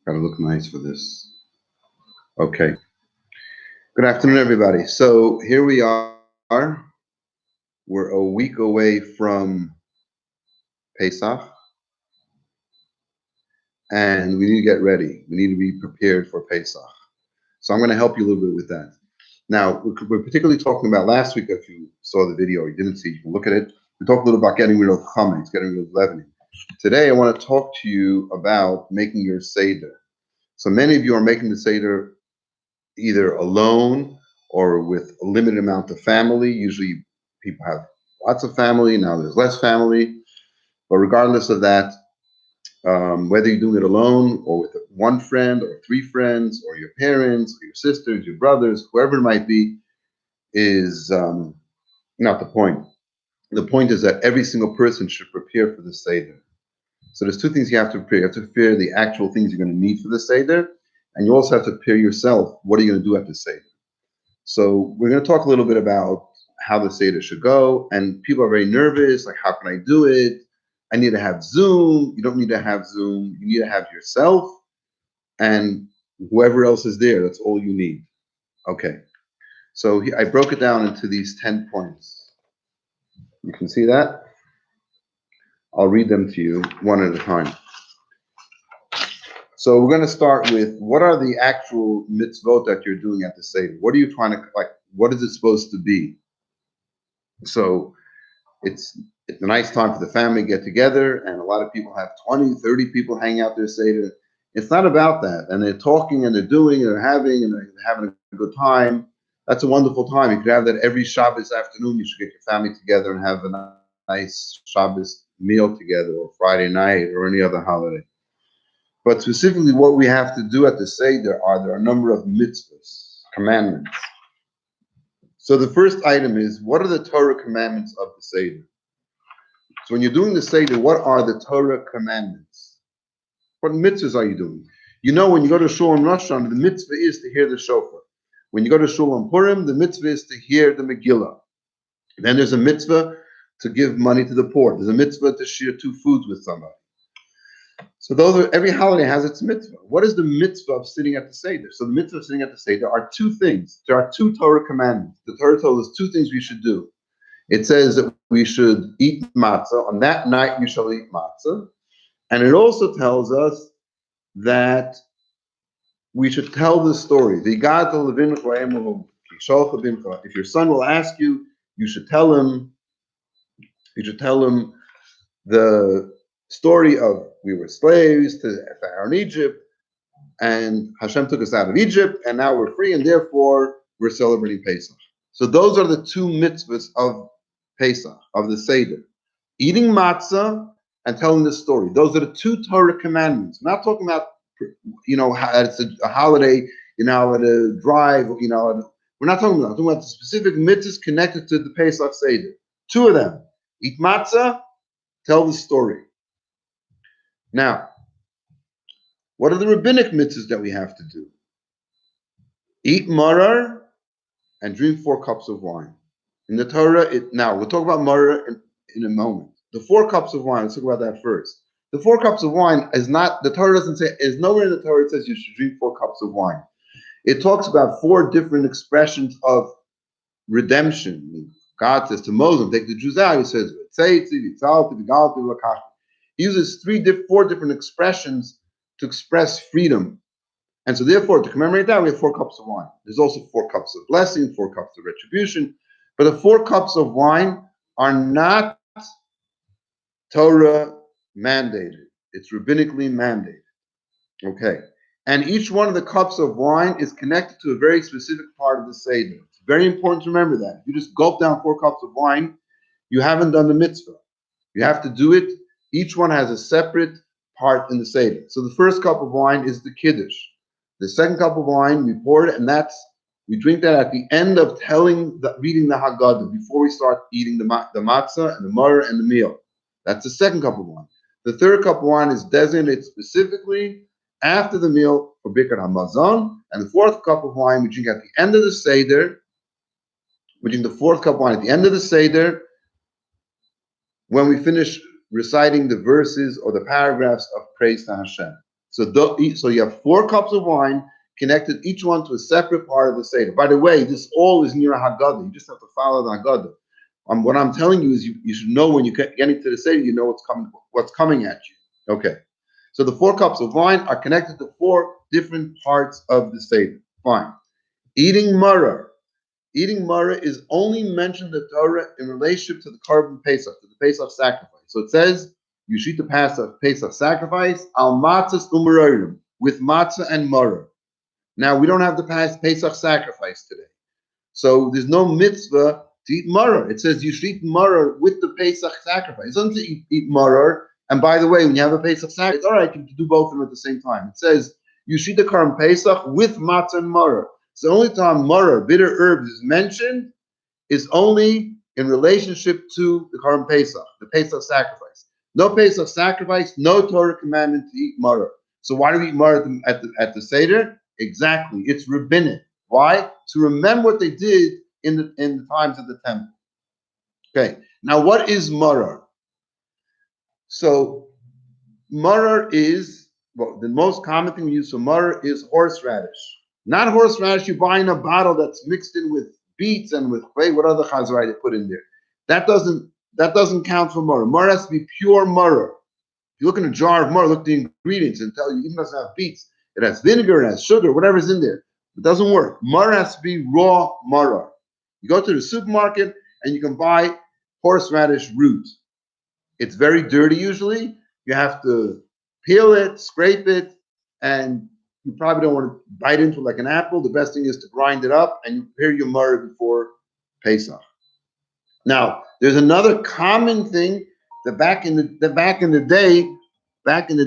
Gotta look nice for this. Okay. Good afternoon, everybody. So here we are. We're a week away from Pesach, and we need to get ready. We need to be prepared for Pesach. So I'm going to help you a little bit with that. Now, we're particularly talking about last week. If you saw the video or you didn't see, you can look at it. We talked a little about getting rid of chametz, getting rid of leavening. Today, I want to talk to you about making your Seder. So many of you are making the Seder either alone or with a limited amount of family. Usually people have lots of family, now there's less family. But regardless of that, whether you're doing it alone or with one friend or three friends or your parents or your sisters, your brothers, whoever it might be, is not the point. The point is that every single person should prepare for the Seder. So there's two things you have to prepare. You have to prepare the actual things you're going to need for the Seder, and you also have to prepare yourself. What are you going to do at the Seder? So we're going to talk a little bit about how the Seder should go, and people are very nervous, like, how can I do it? I need to have Zoom. You don't need to have Zoom. You need to have yourself and whoever else is there. That's all you need. Okay. So I broke it down into these 10 points. You can see that? I'll read them to you one at a time. So we're going to start with, what are the actual mitzvot that you're doing at the Seder? What are you trying to, like, what is it supposed to be? So it's a nice time for the family to get together, and a lot of people have 20, 30 people hang out their Seder. It's not about that. And they're talking and they're doing and they're having a good time. That's a wonderful time. You could have that every Shabbos afternoon. You should get your family together and have a nice Shabbos meal together, or Friday night, or any other holiday. But specifically, what we have to do at the Seder there are a number of mitzvahs, commandments. So the first item is, what are the Torah commandments of the Seder? So when you're doing the Seder, what are the Torah commandments? What mitzvahs are you doing? You know, when you go to Shul on Rosh Hashanah, the mitzvah is to hear the shofar. When you go to Shul on Purim, the mitzvah is to hear the Megillah. Then there's a mitzvah to give money to the poor. There's a mitzvah to share two foods with somebody. So every holiday has its mitzvah. What is the mitzvah of sitting at the Seder? So the mitzvah of sitting at the Seder are two things. There are two Torah commandments. The Torah tells us two things we should do. It says that we should eat matzah. On that night, you shall eat matzah. And it also tells us that we should tell the story. If your son will ask you, you should tell him the story of, we were slaves to Pharaoh in Egypt, and Hashem took us out of Egypt, and now we're free, and therefore we're celebrating Pesach. So those are the two mitzvahs of Pesach, of the Seder. Eating matzah and telling the story. Those are the two Torah commandments. We're not talking about, how it's a holiday, how to drive, we're not talking about that. We're talking about the specific mitzvahs connected to the Pesach Seder. Two of them. Eat matzah, tell the story. Now, what are the rabbinic mitzvahs that we have to do? Eat maror and drink 4 cups of wine. In the Torah, now we'll talk about maror in a moment. The 4 cups of wine, let's talk about that first. The 4 cups of wine is not, the Torah doesn't say, is nowhere in the Torah it says you should drink 4 cups of wine. It talks about 4 different expressions of redemption. God says to Moses, take the Jews out. He says, he uses 4 different expressions to express freedom. And so therefore, to commemorate that, we have 4 cups of wine. There's also 4 cups of blessing, 4 cups of retribution. But the 4 cups of wine are not Torah mandated. It's rabbinically mandated. Okay. And each one of the cups of wine is connected to a very specific part of the Seder. It's very important to remember that. If you just gulp down 4 cups of wine, you haven't done the mitzvah. You have to do it. Each one has a separate part in the Seder. So the first cup of wine is the Kiddush. The second cup of wine, we pour it, and we drink that at the end of reading the Haggadah, before we start eating the matzah and the maror and the meal. That's the second cup of wine. The third cup of wine is designated specifically after the meal for Birkat HaMazon, and the fourth cup of wine we drink at the end of the Seder. We drink the fourth cup of wine at the end of the Seder when we finish reciting the verses or the paragraphs of praise to Hashem. So you have 4 cups of wine connected, each one to a separate part of the Seder. By the way, this all is near a Haggadah. You just have to follow the Haggadah. What I'm telling you is you should know when you get into the Seder, you know what's coming at you. Okay. So the 4 cups of wine are connected to 4 different parts of the Seder. Fine. Eating maror. Eating maror is only mentioned in the Torah in relationship to the Korban Pesach, to the Pesach sacrifice. So it says, you shoot the Pesach sacrifice, al matzahs u'marorim, with matzah and maror. Now, we don't have the Pesach sacrifice today. So there's no mitzvah to eat maror. It says you should eat maror with the Pesach sacrifice. It doesn't say eat maror. And by the way, when you have a Pesach sacrifice, all right, you can do both of them at the same time. It says you should eat the Korban Pesach with matzah and maror. So the only time maror, bitter herbs, is mentioned is only in relationship to the Korban Pesach, the Pesach sacrifice. No Pesach sacrifice, no Torah commandment to eat maror. So why do we eat maror at the Seder? Exactly, it's rabbinic. Why? To remember what they did in the times of the temple. Okay, now what is maror? So maror is, well, the most common thing we use for maror is horseradish. Not horseradish you buy in a bottle that's mixed in with beets and with what other chazrai they put in there. That doesn't count for maror. Maror has to be pure maror. If you look in a jar of maror, look at the ingredients and tell you even doesn't have beets. It has vinegar, it has sugar, whatever's in there. It doesn't work. Maror has to be raw maror. You go to the supermarket and you can buy horseradish root. It's very dirty usually. You have to peel it, scrape it, and you probably don't want to bite into it like an apple. The best thing is to grind it up and you prepare your maror before Pesach. Now, there's another common thing that back in the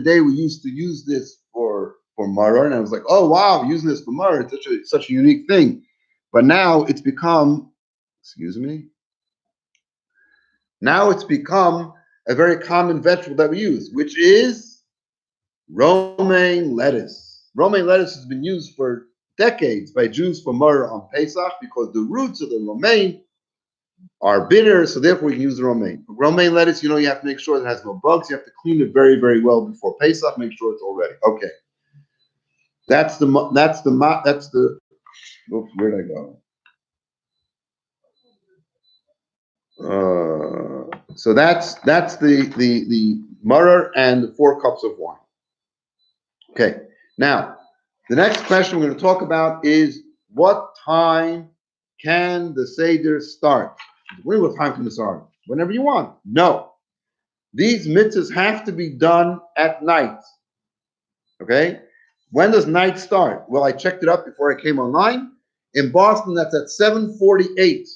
day we used to use this for maror, and I was like, oh wow, using this for maror, it's such a unique thing. But now it's become, now it's become a very common vegetable that we use, which is romaine lettuce. Romaine lettuce has been used for decades by Jews for maror on Pesach because the roots of the romaine are bitter, so therefore we can use the romaine. Romaine lettuce, you have to make sure it has no bugs. You have to clean it very, very well before Pesach. Make sure it's all ready. Okay, that's the. Oops, where'd I go? So that's the maror and the 4 cups of wine. Okay, now the next question we're going to talk about is what time can the Seder start? What time can it start? Whenever you want. No. These mitzvahs have to be done at night. Okay? When does night start? Well, I checked it up before I came online. In Boston, that's at 7:48,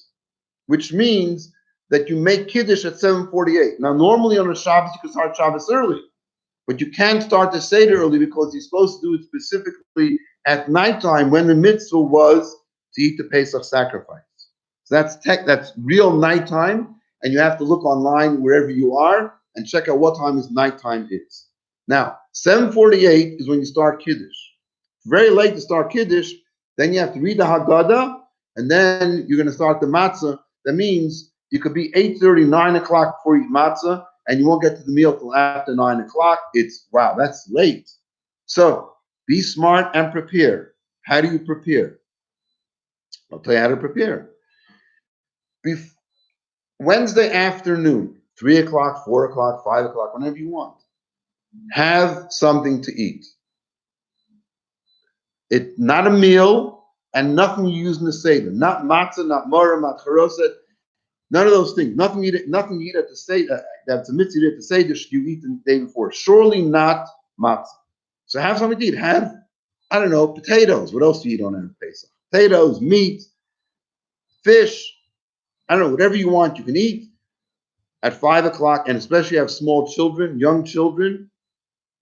which means that you make Kiddush at 7:48. Now, normally on a Shabbos, you can start Shabbos early, but you can't start the Seder early because you're supposed to do it specifically at nighttime when the mitzvah was to eat the Pesach sacrifice. So that's real nighttime, and you have to look online wherever you are and check out what time nighttime is. Now, 7:48 is when you start Kiddush. Very late to start Kiddush, then you have to read the Haggadah, and then you're going to start the matzah. That means you could be 8:30, 9 o'clock before you eat matzah, and you won't get to the meal till after 9 o'clock. Wow, that's late. So be smart and prepare. How do you prepare? I'll tell you how to prepare. Wednesday afternoon, 3 o'clock, 4 o'clock, 5 o'clock, whenever you want, have something to eat. It's not a meal and nothing you use in the Seder. Not matzah, not maror, not charoset, none of those things. Nothing you eat at the Seder. That's a mitzvah at the Seder you eat the day before. Surely not matzah. So have something to eat. Have, I don't know, potatoes. What else do you eat on Erev Pesach? Potatoes, meat, fish. I don't know, whatever you want, you can eat at 5 o'clock, and especially have small children, young children,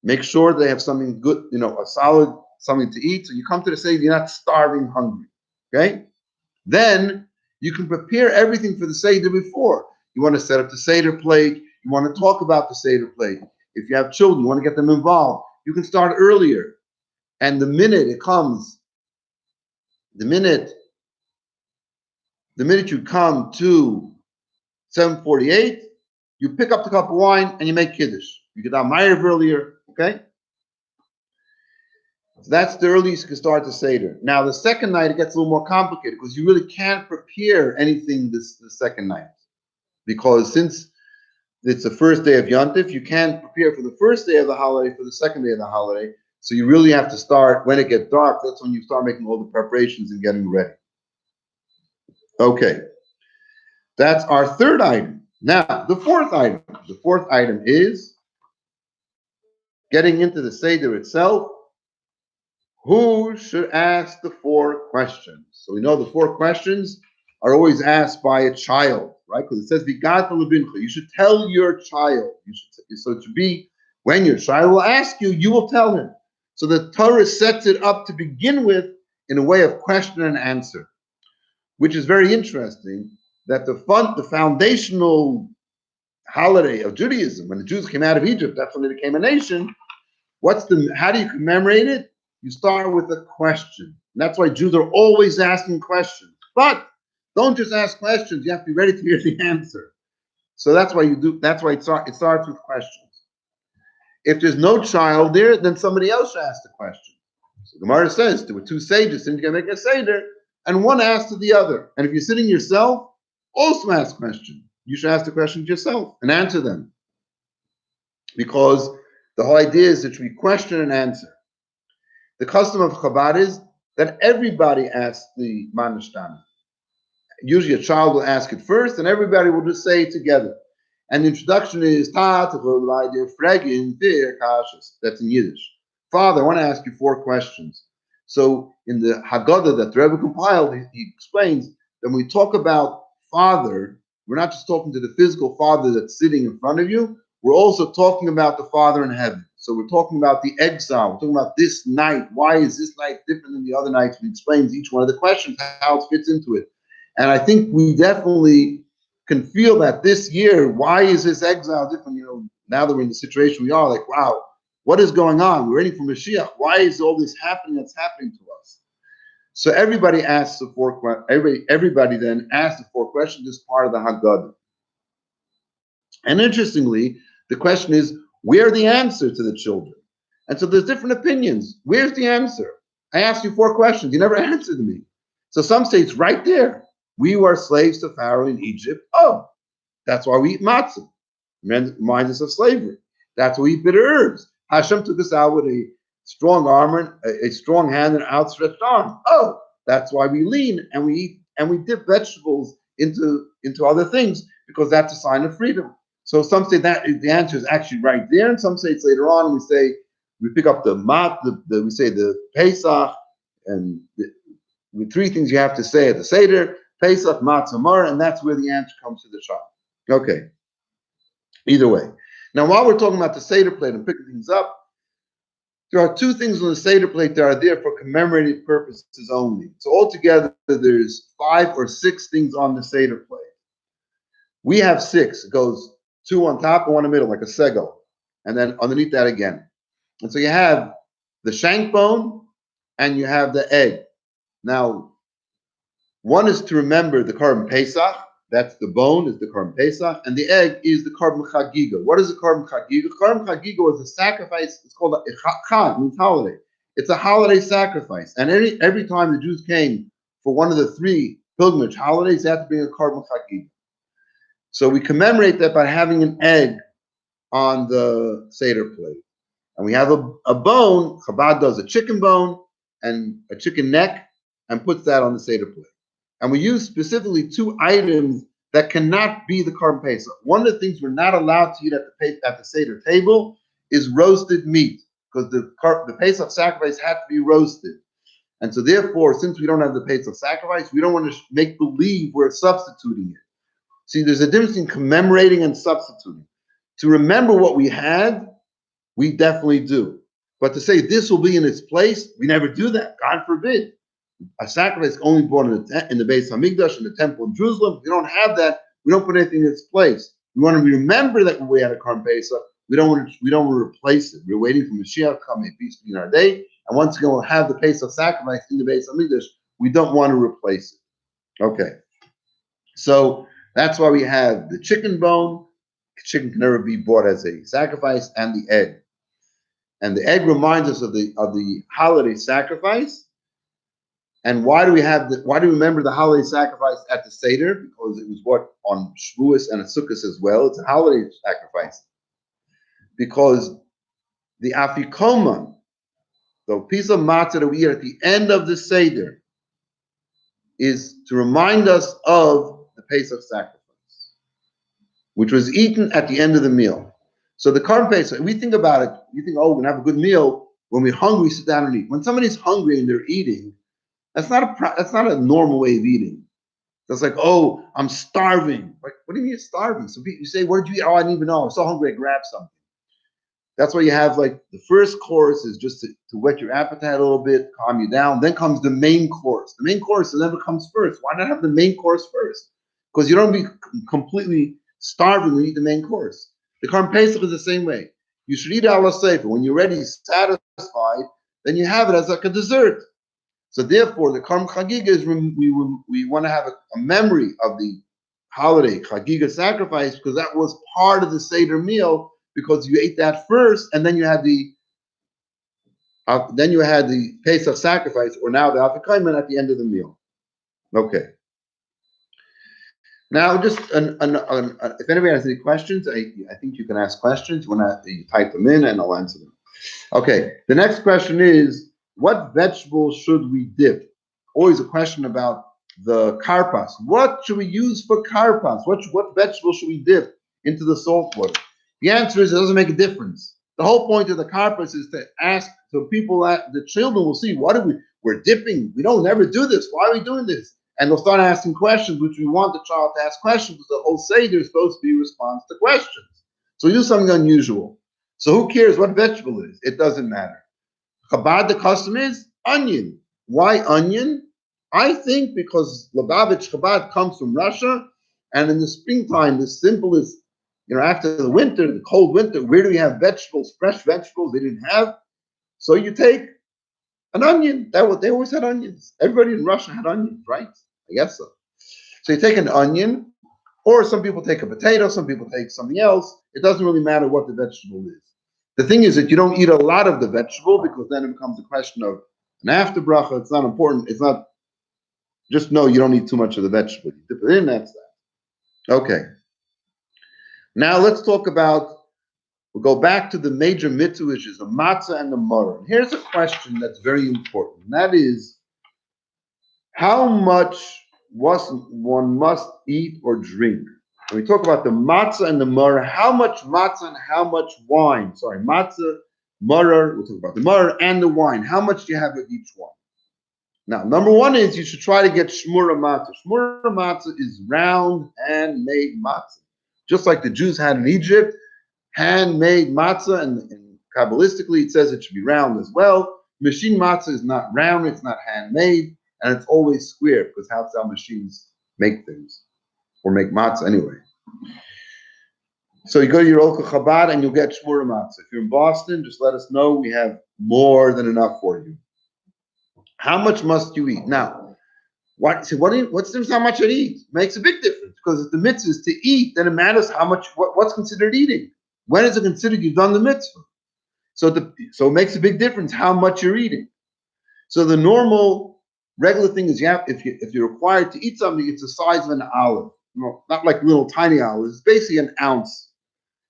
make sure they have something good, a solid something to eat. So you come to the Seder, you're not starving, hungry. Okay? Then you can prepare everything for the Seder before. You want to set up the Seder plate. You want to talk about the Seder plate. If you have children, you want to get them involved. You can start earlier. And the minute it comes, the minute you come to 7:48, you pick up the cup of wine and you make Kiddush. You get out Ma'ariv earlier, okay? So that's the earliest you can start the Seder. Now, the second night, it gets a little more complicated because you really can't prepare anything the second night. Because since it's the first day of Yontif, you can't prepare for the first day of the holiday for the second day of the holiday. So you really have to start, when it gets dark, that's when you start making all the preparations and getting ready. Okay, that's our third item. Now, the fourth item. The fourth item is getting into the Seder itself. Who should ask the four questions? So we know the four questions are always asked by a child, right? Because it says, "Vigat lebincha." You should tell your child. So it should be when your child will ask you, you will tell him. So the Torah sets it up to begin with in a way of question and answer, which is very interesting. That the foundational holiday of Judaism, when the Jews came out of Egypt, that's when they became a nation. How do you commemorate it? You start with a question. And that's why Jews are always asking questions. But don't just ask questions. You have to be ready to hear the answer. So that's why it starts with questions. If there's no child there, then somebody else should ask the question. So Gemara says there were two sages sitting together make a Seder, and one asked to the other. And if you're sitting yourself, also ask questions. You should ask the questions yourself and answer them. Because the whole idea is that we question and answer. The custom of Chabad is that everybody asks the Manashtana. Usually a child will ask it first, and everybody will just say it together. And the introduction is, that's in Yiddish. Father, I want to ask you four questions. So in the Haggadah that the Rebbe compiled, he explains that when we talk about father, we're not just talking to the physical father that's sitting in front of you, we're also talking about the Father in heaven. So we're talking about the exile. We're talking about this night. Why is this night different than the other nights? We explains each one of the questions, how it fits into it. And I think we definitely can feel that this year, why is this exile different? Now that we're in the situation we are, like, wow, what is going on? We're waiting for Mashiach. Why is all this happening that's happening to us? So everybody asks the four questions. Everybody then asks the four questions as part of the Haggadah. And interestingly, the question is, where the answer to the children? And so there's different opinions. Where's the answer? I asked you four questions. You never answered me. So some say it's right there. We were slaves to Pharaoh in Egypt. Oh, that's why we eat matzah. Reminds us of slavery. That's why we eat bitter herbs. Hashem took us out with a strong arm, a strong hand, and outstretched arm. Oh, that's why we lean and we eat and we dip vegetables into other things, because that's a sign of freedom. So some say that the answer is actually right there, and some say it's later on. And we pick up we say the Pesach, and with three things you have to say at the Seder: Pesach, Matzah, Mar, and that's where the answer comes to the child. Okay. Either way. Now, while we're talking about the Seder plate and picking things up, there are two things on the Seder plate that are there for commemorative purposes only. So altogether, there's 5 or 6 things on the Seder plate. We have 6. It goes 2 on top and 1 in the middle, like a sego. And then underneath that again. And so you have the shank bone and you have the egg. Now, one is to remember the Korban Pesach. That's the bone, is the Korban Pesach, and the egg is the Korban Chagiga. What is the Korban Chagiga? Korban Chagiga was a sacrifice. It's called a Chag, means holiday. It's a holiday sacrifice, and every time the Jews came for one of the 3 pilgrimage holidays, they had to bring a Korban Chagiga. So we commemorate that by having an egg on the Seder plate, and we have a bone. Chabad does a chicken bone and a chicken neck, and puts that on the Seder plate. And we use specifically 2 items that cannot be the Korban Pesach. One of the things we're not allowed to eat at the Seder table is roasted meat, because the Pesach sacrifice had to be roasted. And so therefore, since we don't have the Pesach sacrifice, we don't want to make believe we're substituting it. See, there's a difference in commemorating and substituting. To remember what we had, we definitely do. But to say this will be in its place, we never do that. God forbid. A sacrifice only brought in the Beis Hamikdash, in the temple in Jerusalem. If we don't have that, we don't put anything in its place. We want to remember that we had a Korban Pesach. We don't want to replace it. We're waiting for Mashiach to come, may peace be in our day. And once again, we'll have the Pesach sacrifice in the Beis Hamikdash. We don't want to replace it. Okay. So that's why we have the chicken bone. Chicken can never be bought as a sacrifice, and the egg. And the egg reminds us of the holiday sacrifice. And why do we remember the holiday sacrifice at the Seder? Because it was what on Shavuos and Sukkot as well. It's a holiday sacrifice. Because the afikoman, the piece of matzah that we eat at the end of the Seder, is to remind us of the Pesach sacrifice, which was eaten at the end of the meal. So the Karm Pesach, we think about it, you think, oh, we're going to have a good meal. When we're hungry, we sit down and eat. When somebody's hungry and they're eating, that's not a normal way of eating. That's like, oh, I'm starving. Like, what do you mean you're starving? So you say, what did you eat? Oh, I didn't even know. I'm so hungry, I grabbed something. That's why you have like the first course is just to whet your appetite a little bit, calm you down. Then comes the main course. The main course never comes first. Why not have the main course first? Because you don't be completely starving when you eat the main course. The Karm Pesach is the same way. You should eat ala sefer. When you're ready, satisfied, then you have it as like a dessert. So therefore, the Karm Chagiga is we want to have a memory of the holiday Chagiga sacrifice because that was part of the Seder meal. Because you ate that first, and then you had the Pesach sacrifice, or now the Afikoman at the end of the meal. Okay. Now, just if anybody has any questions, I think you can ask questions. You type them in, and I'll answer them. Okay. The next question is, what vegetables should we dip? Always a question about the karpas. What should we use for karpas? What vegetable should we dip into the salt water? The answer is it doesn't make a difference. The whole point of the karpas is to ask so the children will see we're dipping. We don't never do this. Why are we doing this? And they'll start asking questions, which we want the child to ask questions because the whole Seder is supposed to be a response to questions. So we do something unusual. So who cares what vegetable it is? It doesn't matter. Chabad, the custom is onion. Why onion? I think because Lubavitch Chabad comes from Russia, and in the springtime, the simple is, after the winter, the cold winter, where do we have vegetables, fresh vegetables they didn't have? So you take an onion. They always had onions. Everybody in Russia had onions, right? I guess so. So you take an onion, or some people take a potato, some people take something else. It doesn't really matter what the vegetable is. The thing is that you don't eat a lot of the vegetable because then it becomes a question of an after bracha. It's not important. It's not, just know you don't eat too much of the vegetable. You dip it in, that's that. Okay. Now let's talk about, we'll go back to the major mitzvah, which is the matzah and the maror. Here's a question that's very important. And that is, how much one must eat or drink? When we talk about the matzah and the maror, how much matzah and how much wine? Sorry, matzah, maror, we'll talk about the maror and the wine. How much do you have of each one? Now, number one is you should try to get shmura matzah. Shmura matzah is round, handmade matzah. Just like the Jews had in Egypt, handmade matzah, and Kabbalistically it says it should be round as well. Machine matzah is not round, it's not handmade, and it's always square because that's how machines make things, or make matzah anyway. So you go to your local Chabad and you'll get shmura matzah. If you're in Boston, just let us know. We have more than enough for you. How much must you eat? Now, what's the difference how much I eat? Makes a big difference because if the mitzvah is to eat, then it matters how much, what's considered eating. When is it considered you've done the mitzvah? So it makes a big difference how much you're eating. So the normal, regular thing is if you're required to eat something, it's the size of an olive. Not like little tiny olives. It's basically an ounce.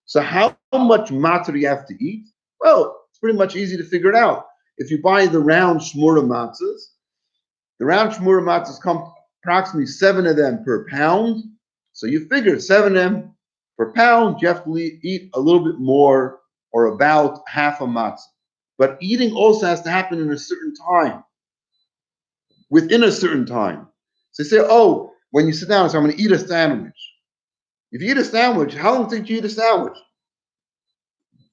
So how much matzah do you have to eat? Well, it's pretty much easy to figure it out. If you buy the round shmura matzahs, the round shmura matzahs come approximately 7 of them per pound. So you figure 7 of them per pound, you have to eat a little bit more, or about half a matzah. But eating also has to happen in a certain time, within a certain time. So you say, oh, when you sit down, so I'm going to eat a sandwich. If you eat a sandwich, how long did you eat a sandwich?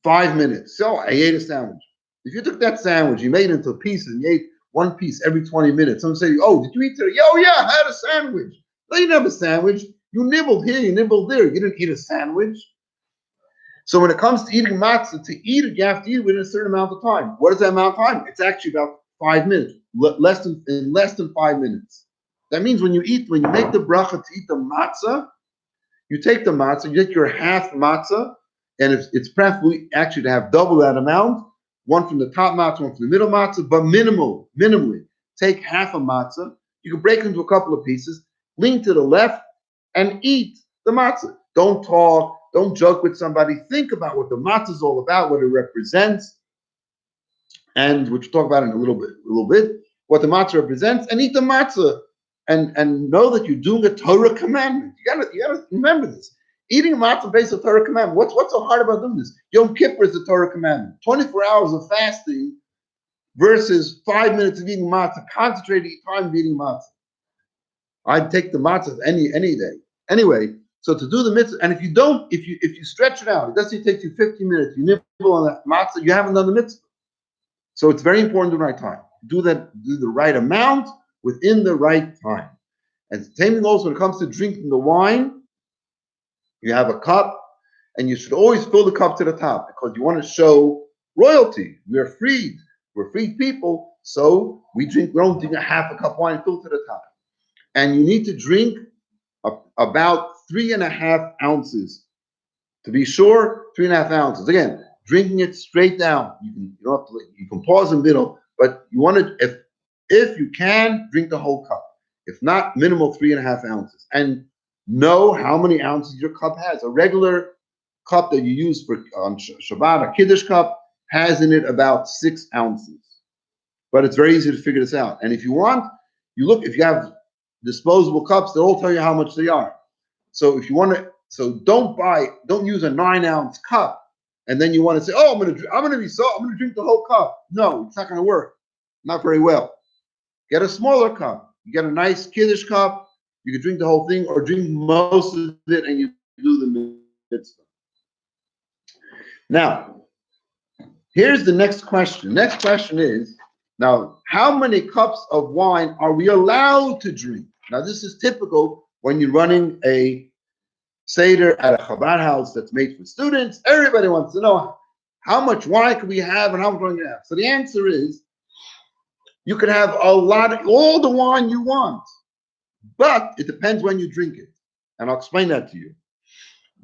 5 minutes. So I ate a sandwich. If you took that sandwich, you made it into pieces, and you ate one piece every 20 minutes. Someone say, oh, did you eat today? Oh, yeah, I had a sandwich. No, you didn't have a sandwich. You nibbled here, you nibbled there. You didn't eat a sandwich. So when it comes to eating matzah, to eat it, you have to eat it within a certain amount of time. What is that amount of time? It's actually about 5 minutes, less than 5 minutes. That means when you make the bracha to eat the matzah, you take the matzah, you take your half matzah, and it's preferably actually to have double that amount. one from the top matzah, one from the middle matzah, but minimally. Take half a matzah. You can break it into a couple of pieces, lean to the left, and eat the matzah. Don't talk, don't joke with somebody. Think about what the matzah is all about, what it represents, and which we'll talk about in a little bit, what the matzah represents, and eat the matzah. And know that you're doing a Torah commandment. You gotta remember this. Eating a matzah based on Torah commandment. What's so hard about doing this? Yom Kippur is the Torah commandment. 24 hours of fasting versus 5 minutes of eating matzah, concentrated time of eating matzah. I'd take the matzah any day. Anyway, so to do the mitzvah, and if you stretch it out, it doesn't take you 15 minutes, you nibble on that matzah, you haven't done the mitzvah. So it's very important to the right time. Do the right amount within the right time. And same thing also when it comes to drinking the wine. You have a cup, and you should always fill the cup to the top because you want to show royalty. We're freed. We're freed people, so we don't drink a half a cup of wine and fill to the top. And you need to drink about 3.5 ounces. To be sure, 3.5 ounces. Again, drinking it straight down. You can pause in the middle, but you want to, if you can, drink the whole cup. If not, minimal 3.5 ounces. And know how many ounces your cup has. A regular cup that you use for on Shabbat, a Kiddush cup, has in it about 6 ounces. But it's very easy to figure this out. And if you want, if you have disposable cups, they'll all tell you how much they are. So if you want to, don't use a 9-ounce cup, and then you want to say, oh, I'm going to drink the whole cup. No, it's not going to work. Not very well. Get a smaller cup. You get a nice Kiddush cup. You can drink the whole thing, or drink most of it, and you do the mitzvah. Now, here's the next question. Next question is, now, how many cups of wine are we allowed to drink? Now, this is typical when you're running a Seder at a Chabad house that's made for students. Everybody wants to know how much wine can we have and how much wine can we have. So the answer is, you can have all the wine you want, but it depends when you drink it. And I'll explain that to you.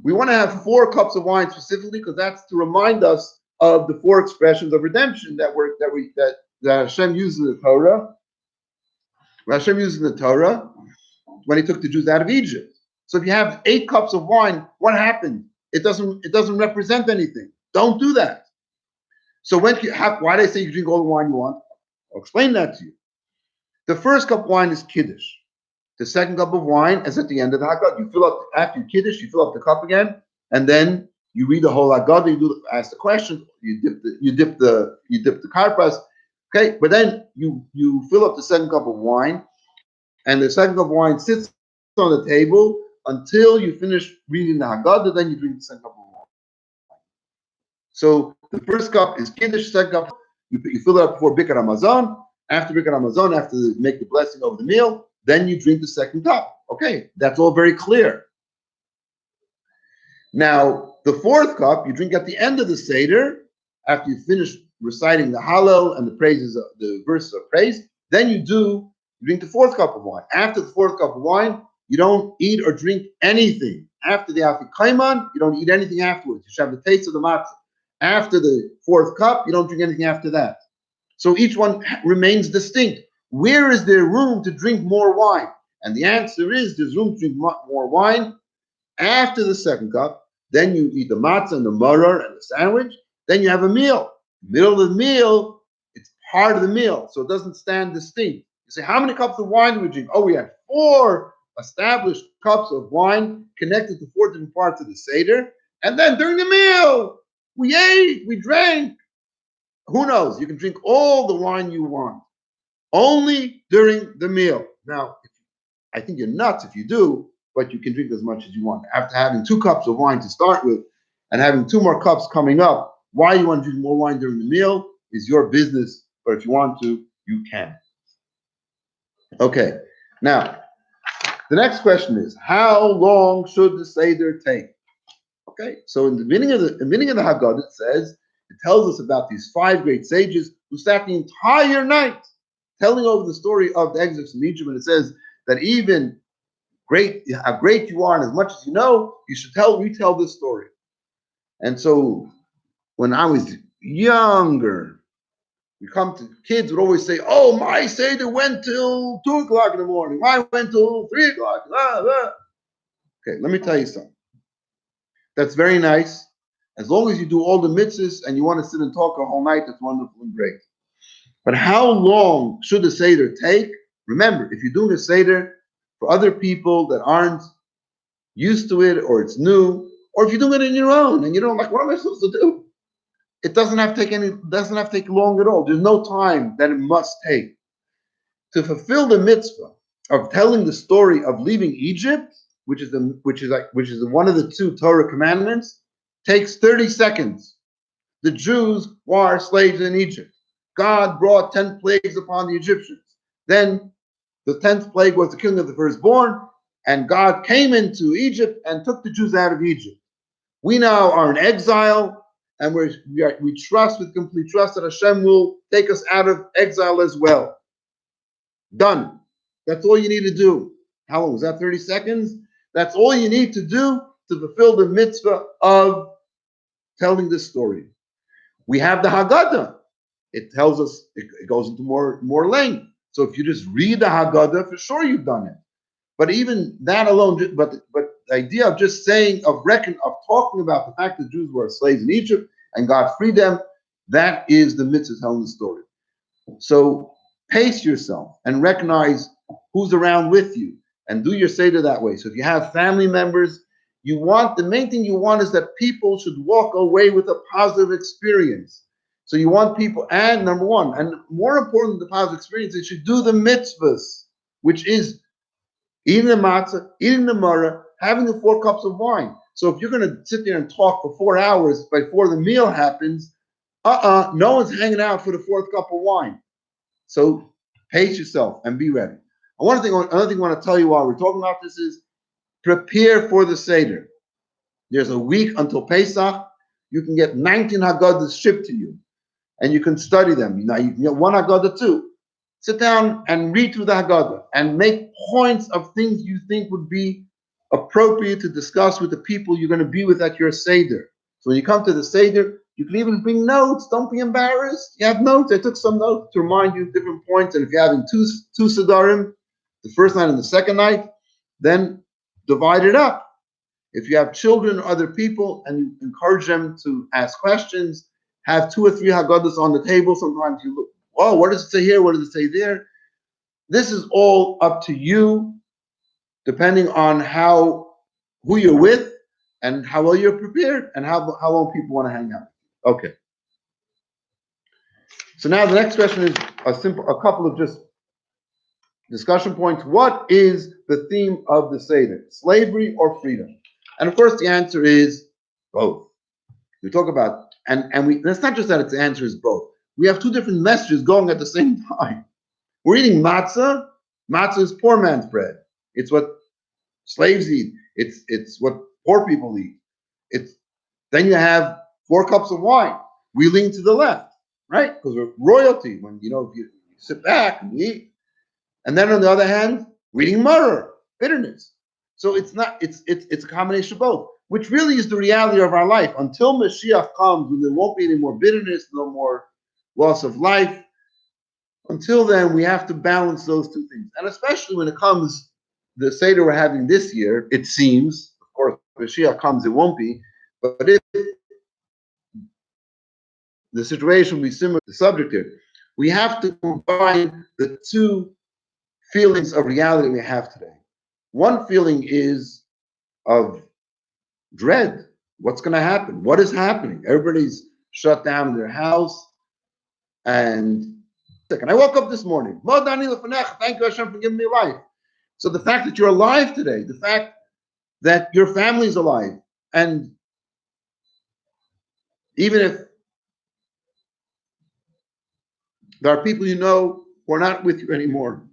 We want to have 4 cups of wine specifically because that's to remind us of the 4 expressions of redemption that Hashem uses in the Torah. Hashem uses in the Torah when he took the Jews out of Egypt. So if you have 8 cups of wine, what happened? It doesn't represent anything. Don't do that. So why do I say you drink all the wine you want? I'll explain that to you. The first cup of wine is Kiddush. The second cup of wine is at the end of the Haggadah. You fill up after your Kiddush, you fill up the cup again, and then you read the whole Haggadah. You ask the question. You dip the karpas. Okay, but then you fill up the second cup of wine, and the second cup of wine sits on the table until you finish reading the Haggadah. Then you drink the second cup of wine. So the first cup is Kiddush. Second cup you fill it up before Birkat Hamazon. After Birkat Hamazon, after you make the blessing over the meal, then you drink the second cup. Okay, that's all very clear. Now, the fourth cup you drink at the end of the Seder, after you finish reciting the Hallel and the verses of praise, then you drink the fourth cup of wine. After the fourth cup of wine, you don't eat or drink anything. After the Afikoman, you don't eat anything afterwards. You should have the taste of the matzah. After the fourth cup, you don't drink anything after that. So each one remains distinct. Where is there room to drink more wine? And the answer is there's room to drink more wine after the second cup. Then you eat the matzah and the maror and the sandwich. Then you have a meal. Middle of the meal, it's part of the meal, so it doesn't stand distinct. You say, how many cups of wine do we drink? Oh, we have 4 established cups of wine connected to 4 different parts of the Seder. And then during the meal, we ate, we drank. Who knows? You can drink all the wine you want, only during the meal. Now, I think you're nuts if you do, but you can drink as much as you want. After having 2 cups of wine to start with and having 2 more cups coming up, why you want to drink more wine during the meal is your business, but if you want to, you can. Okay, now, the next question is, how long should the Seder take? Okay, so in the beginning of the Haggadah, it tells us about these 5 great sages who sat the entire night telling over the story of the exodus from Egypt, and it says that even how great you are and as much as you know, you should retell this story. And so when I was younger, You come to kids would always say, "Oh, my Seder went till 2 o'clock in the morning. Mine went till 3 o'clock." Okay, let me tell you something. That's very nice. As long as you do all the mitzvahs and you want to sit and talk a whole night, that's wonderful and great. But how long should the Seder take? Remember, if you're doing a Seder for other people that aren't used to it, or it's new, or if you're doing it on your own and you don't like, what am I supposed to do? It doesn't have to take long at all. There's no time that it must take. To fulfill the mitzvah of telling the story of leaving Egypt, which is one of the two Torah commandments, takes 30 seconds. The Jews were slaves in Egypt. God brought 10 plagues upon the Egyptians. Then the 10th plague was the killing of the firstborn, and God came into Egypt and took the Jews out of Egypt. We now are in exile, and we trust with complete trust that Hashem will take us out of exile as well. Done. That's all you need to do. How long was that? 30 seconds? That's all you need to do to fulfill the mitzvah of telling this story. We have the Haggadah. It tells us, it goes into more length. So if you just read the Haggadah, for sure you've done it. But even that alone, but the idea of just saying, of talking about the fact that Jews were slaves in Egypt and God freed them, that is the mitzvah telling the story. So pace yourself and recognize who's around with you and do your Seder that way. So if you have family members, the main thing you want is that people should walk away with a positive experience. So you want people, and number one, and more important than the positive experience, they should do the mitzvahs, which is eating the matzah, eating the maror, having the 4 cups of wine. So if you're going to sit there and talk for 4 hours before the meal happens, no one's hanging out for the 4th cup of wine. So pace yourself and be ready. Another thing I want to tell you while we're talking about this is prepare for the Seder. There's a week until Pesach. You can get 19 Haggadahs shipped to you, and you can study them. Now you can get one Haggadah too. Sit down and read through the Haggadah and make points of things you think would be appropriate to discuss with the people you're going to be with at your Seder. So when you come to the Seder, you can even bring notes. Don't be embarrassed. You have notes. I took some notes to remind you of different points. And if you're having two Sedarim, the first night and the second night, then divide it up. If you have children or other people and you encourage them to ask questions, have 2 or 3 Haggadahs on the table. Sometimes you look, oh, what does it say here? What does it say there? This is all up to you, depending on who you're with and how well you're prepared and how long people want to hang out. Okay. So now the next question is a couple of just discussion points. What is the theme of the Seder? Slavery or freedom? And of course the answer is both. We talk about, it's not just that its answer is both. We have 2 different messages going at the same time. We're eating matzah. Matzah is poor man's bread. It's what slaves eat. It's what poor people eat. Then you have 4 cups of wine. We lean to the left, right? Because we're royalty. When if you sit back and eat. And then on the other hand, we're eating maror, bitterness. So it's a combination of both, which really is the reality of our life. Until Mashiach comes, when there won't be any more bitterness, no more loss of life. Until then, we have to balance those 2 things. And especially when it comes, the Seder we're having this year, it seems, of course, when Mashiach comes, it won't be, but if the situation will be similar to the subject here, we have to combine the 2 feelings of reality we have today. One feeling is of dread. What's going to happen? What is happening? Everybody's shut down in their house. And I woke up this morning. Thank you, Hashem, for giving me life. So the fact that you're alive today, the fact that your family's alive, and even if there are people who are not with you anymore,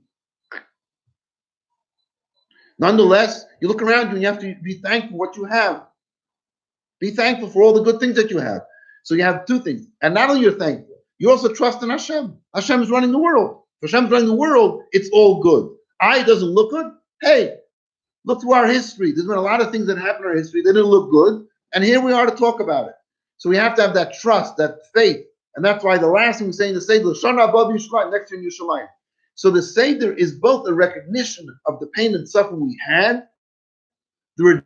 nonetheless, you look around you and you have to be thankful for what you have. Be thankful for all the good things that you have. So you have 2 things. And not only you're thankful, you also trust in Hashem. Hashem is running the world. If Hashem is running the world, it's all good. It doesn't look good. Hey, look through our history. There's been a lot of things that happened in our history. They didn't look good. And here we are to talk about it. So we have to have that trust, that faith, And that's why the last thing we say in the Seder, Shana above Yerushalayim, next year in Yerushalayim. So the Seder is both a recognition of the pain and suffering we had, the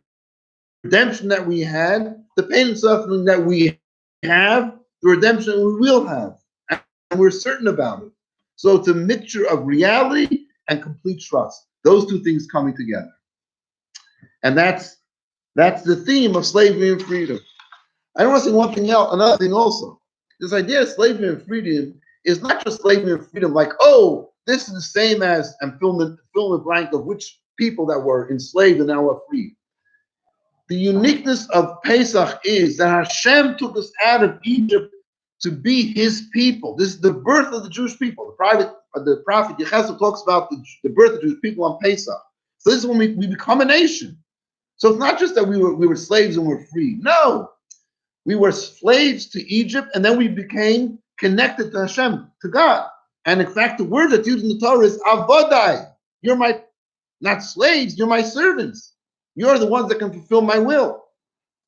redemption that we had, the pain and suffering that we have, the redemption we will have. And we're certain about it. So it's a mixture of reality and complete trust. Those two things coming together. And that's the theme of slavery and freedom. I want to say one thing else, another thing also. This idea of slavery and freedom is not just slavery and freedom like, oh, this is the same as, and fill in the blank of which people that were enslaved and now are free. The uniqueness of Pesach is that Hashem took us out of Egypt to be his people. This is the birth of the Jewish people. The prophet Yecheskel talks about the birth of the Jewish people on Pesach. So this is when we become a nation. So it's not just that we were slaves and we're free. No, we were slaves to Egypt, and then we became connected to Hashem, to God. And in fact, the word that's used in the Torah is avodai. You're my, not slaves, you're my servants. You're the ones that can fulfill my will.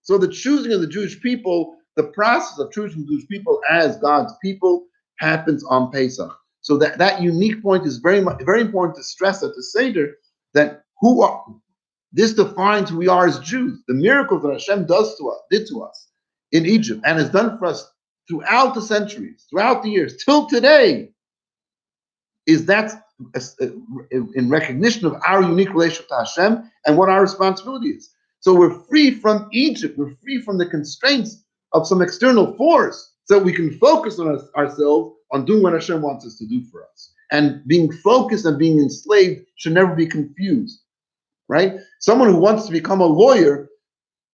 So the choosing of the Jewish people, the process of choosing the Jewish people as God's people happens on Pesach. So that unique point is very important to stress at the Seder, that this defines who we are as Jews. The miracles that Hashem did to us in Egypt and has done for us throughout the centuries, throughout the years, till today, is that in recognition of our unique relationship to Hashem and what our responsibility is. So we're free from Egypt, we're free from the constraints of some external force, so we can focus on ourselves on doing what Hashem wants us to do for us. And being focused and being enslaved should never be confused, right? Someone who wants to become a lawyer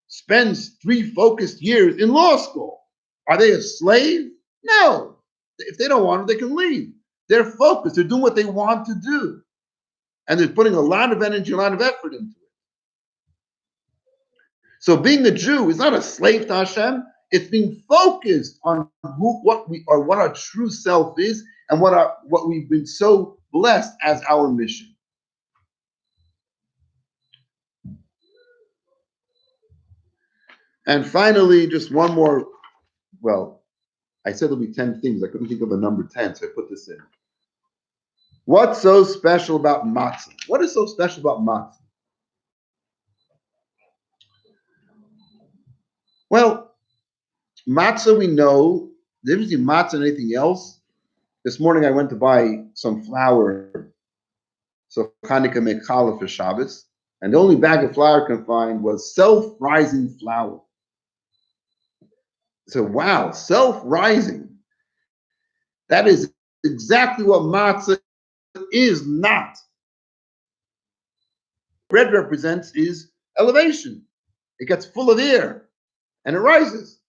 spends 3 focused years in law school. Are they a slave? No. If they don't want it, they can leave. They're focused. They're doing what they want to do. And they're putting a lot of energy, a lot of effort into it. So being a Jew is not a slave to Hashem. It's being focused on what our true self is and what we've been so blessed as our mission. And finally, just one more, well, I said there'll be 10 things. I couldn't think of a number 10, so I put this in. What's so special about matzah? What is so special about matzah? Well, matzah, we know, the difference between matzah and anything else. This morning I went to buy some flour, so Hanukkah make challah for Shabbos, and the only bag of flour I could find was self-rising flour. So wow, self-rising. That is exactly what matzah is not. Bread represents is elevation. It gets full of air and it rises.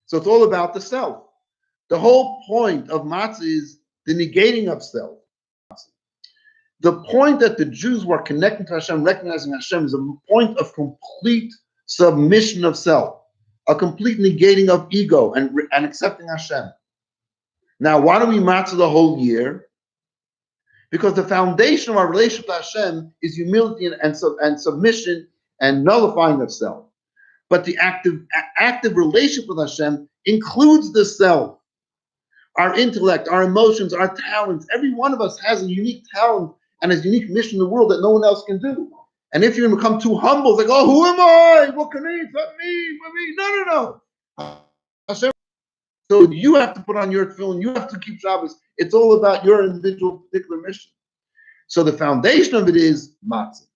So it's all about the self. The whole point of matzah is the negating of self. The point that the Jews were connecting to Hashem, recognizing Hashem, is a point of complete submission of self, a complete negating of ego and accepting Hashem. Now, why do we matzah the whole year? Because the foundation of our relationship to Hashem is humility and submission and nullifying of self. But the active relationship with Hashem includes the self, our intellect, our emotions, our talents. Every one of us has a unique talent and a unique mission in the world that no one else can do. And if you're going to become too humble, it's like, oh, who am I? What can I? It's not me. No. Hashem. So you have to put on your tefillin, you have to keep Shabbos. It's all about your individual particular mission. So the foundation of it is matzah.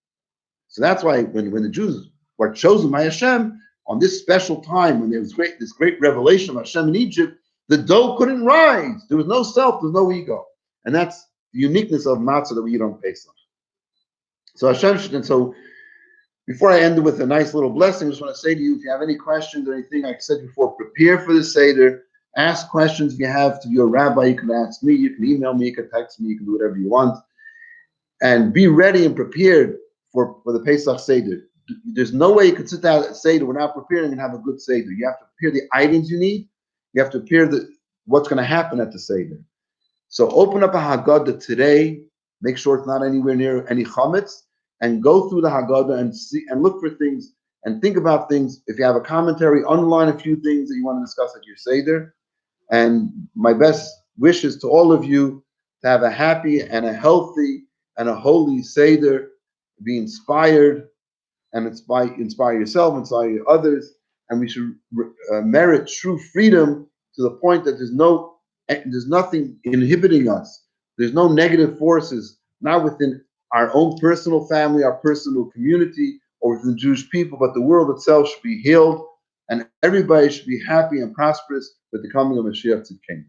So that's why when the Jews were chosen by Hashem on this special time when there was this great revelation of Hashem in Egypt, the dough couldn't rise. There was no self, there was no ego. And that's the uniqueness of matzah that we eat on Pesach. So Hashem, and so before I end it with a nice little blessing, I just want to say to you, if you have any questions or anything, like I said before, prepare for the Seder. Ask questions if you have to your rabbi. You can ask me, you can email me, you can text me, you can do whatever you want. And be ready and prepared for the Pesach Seder. There's no way you can sit down at Seder without preparing and have a good Seder. You have to prepare the items you need. You have to prepare what's going to happen at the Seder. So open up a Haggadah today. Make sure it's not anywhere near any chametz, and go through the Haggadah and see and look for things and think about things. If you have a commentary, underline a few things that you want to discuss at your Seder. And my best wishes to all of you to have a happy and a healthy and a holy Seder, be inspired and inspire yourself, inspire others, and we should merit true freedom to the point that there's nothing inhibiting us. There's no negative forces, not within our own personal family, our personal community, or within the Jewish people, but the world itself should be healed, and everybody should be happy and prosperous with the coming of Mashiach Tzidkenu.